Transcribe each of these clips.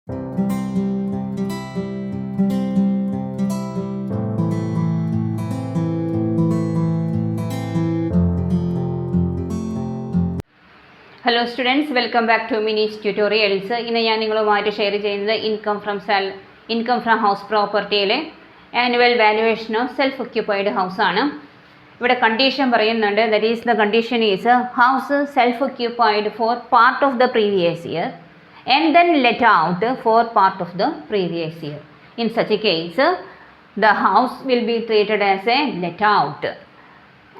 Hello students, welcome back to Mini's Tutorials. ഇന്ന് ഞാൻ നിങ്ങളുമായിട്ട് ഷെയർ ചെയ്യുന്നത് ഇൻകം ഫ്രം ഹൗസ് പ്രോപ്പർട്ടിയിലെ annual valuation of self occupied house ആണ്. ഇവിടെ കണ്ടീഷൻ പറയുന്നുണ്ട്. That is the condition is house self occupied for part of the previous year and then let out for part of the previous year. In such a case the house will be treated as a let out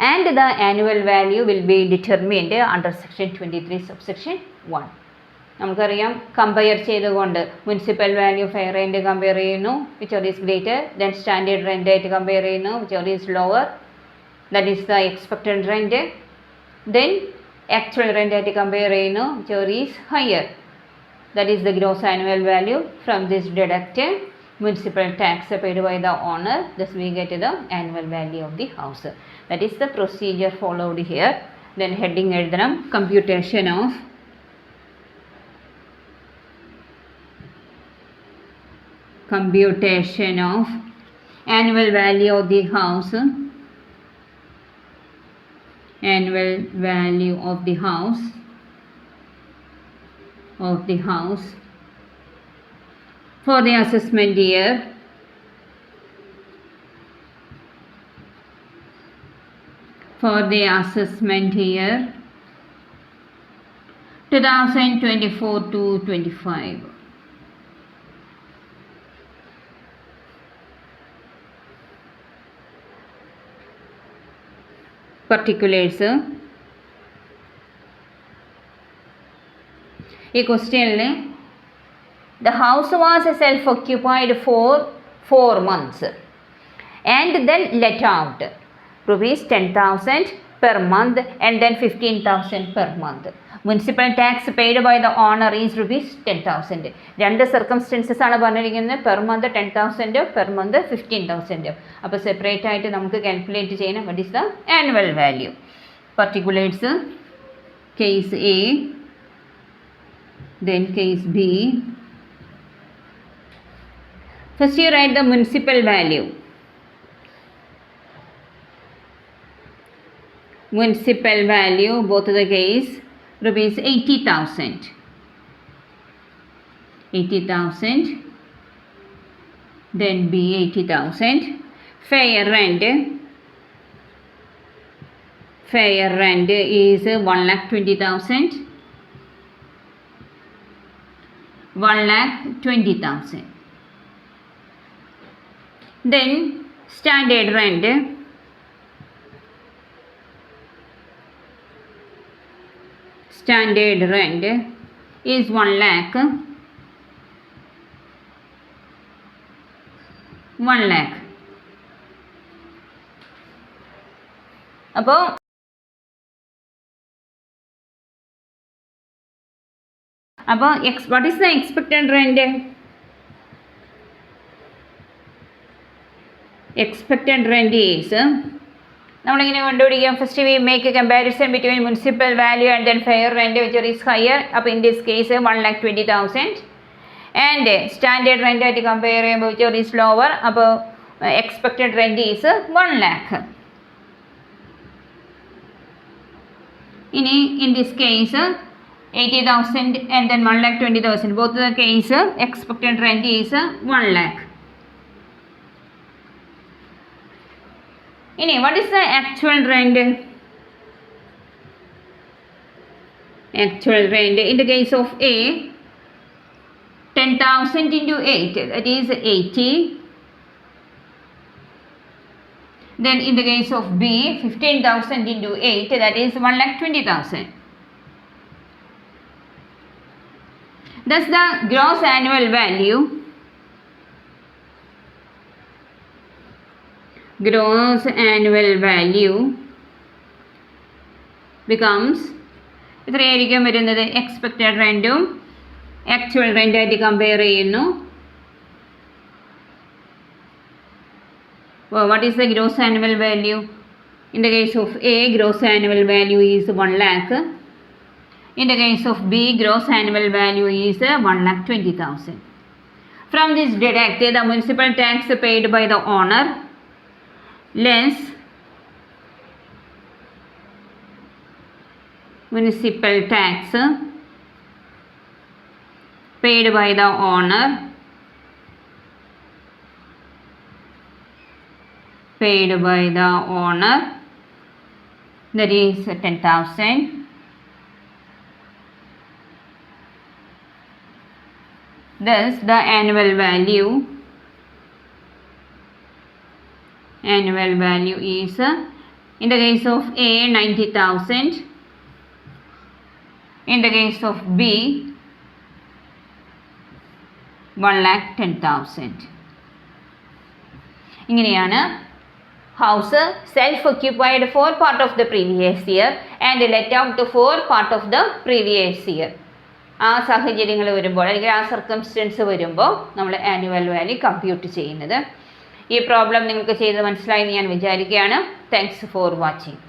and the annual value will be determined under section 23 subsection 1. നമുക്കറിയാം compare ചെയ്തുകൊണ്ട് municipal value fair rent compare ചെയ്യുന്നു, which is greater then standard rent ആയിട്ട് compare ചെയ്യുന്നു, which is lower that is the expected rent, then actual rent ആയിട്ട് compare ചെയ്യുന്നു, which is higher that is the gross annual value from this deduct municipal tax paid by the owner, thus we get the annual value of the house. That is the procedure followed here. Then heading എഴുതണം computation of annual value of the house, annual value of the house for the assessment year for the assessment year 2024 to 25. Particulars. ഈ ക്വസ്റ്റ്യനിൽ the house was self-occupied for 4 months and then let out rupees 10,000 per month and then 15,000 per month. Municipal tax paid by the owner is rupees 10,000. രണ്ട് circumstances ആണ് പറഞ്ഞിരിക്കുന്നത്. Per month 10,000, per month 15,000. അപ്പോൾ separate ആയിട്ട് നമുക്ക് calculate ചെയ്യണം. What is the annual value. Particulates case A, then case B. First you write the municipal value. Municipal value, both of the case, rupees 80,000. 80,000. Then B 80,000. Fair rent. Fair rent is 1,20,000. 1,20,000. Then standard rent is 1 lakh. 1 lakh. അപ്പോൾ what is the expected rent? Expected rent is നമ്മളിങ്ങനെ കണ്ടുപിടിക്കാം. First we make a comparison between municipal value and then fair rent which is higher. അപ്പോൾ in this case 1,20,000 and standard rent ആയിട്ട് compare ചെയ്യുമ്പോൾ which is lower. അപ്പോൾ expected rent is 1 lakh. ഇനി in this case 80,000 and then 1,20,000, both the case expected rent is 1 lakh. ഇനി what is the actual rent? Actual rent in the case of A, 10,000 into 8, that is 80. Then in the case of B, 15,000 into 8, that is 1,20,000. Thus the gross annual value becomes എത്രയായിരിക്കും വരുന്നത്? Expected റെൻറ്റും actual റെൻ്റായിട്ട് compare ചെയ്യുന്നു. What is the gross annual value? In the case of A, gross annual value is 1 lakh. In the case of B, gross annual value is 1,20,000. From this deduct the municipal tax paid by the owner less municipal tax paid by the owner that is 10,000. Thus the annual value is in the case of A 90,000, in the case of B 1,10,000. ഇങ്ങനെയാണ് house self occupied for part of the previous year and let out for part of the previous year. ആ സാഹചര്യങ്ങൾ വരുമ്പോൾ അല്ലെങ്കിൽ ആ circumstances വരുമ്പോൾ നമ്മൾ annual value compute ചെയ്യുന്നത്. ഈ പ്രോബ്ലം നിങ്ങൾക്ക് ചെയ്ത് മനസ്സിലായി എന്ന് ഞാൻ വിചാരിക്കുകയാണ്. Thanks for watching.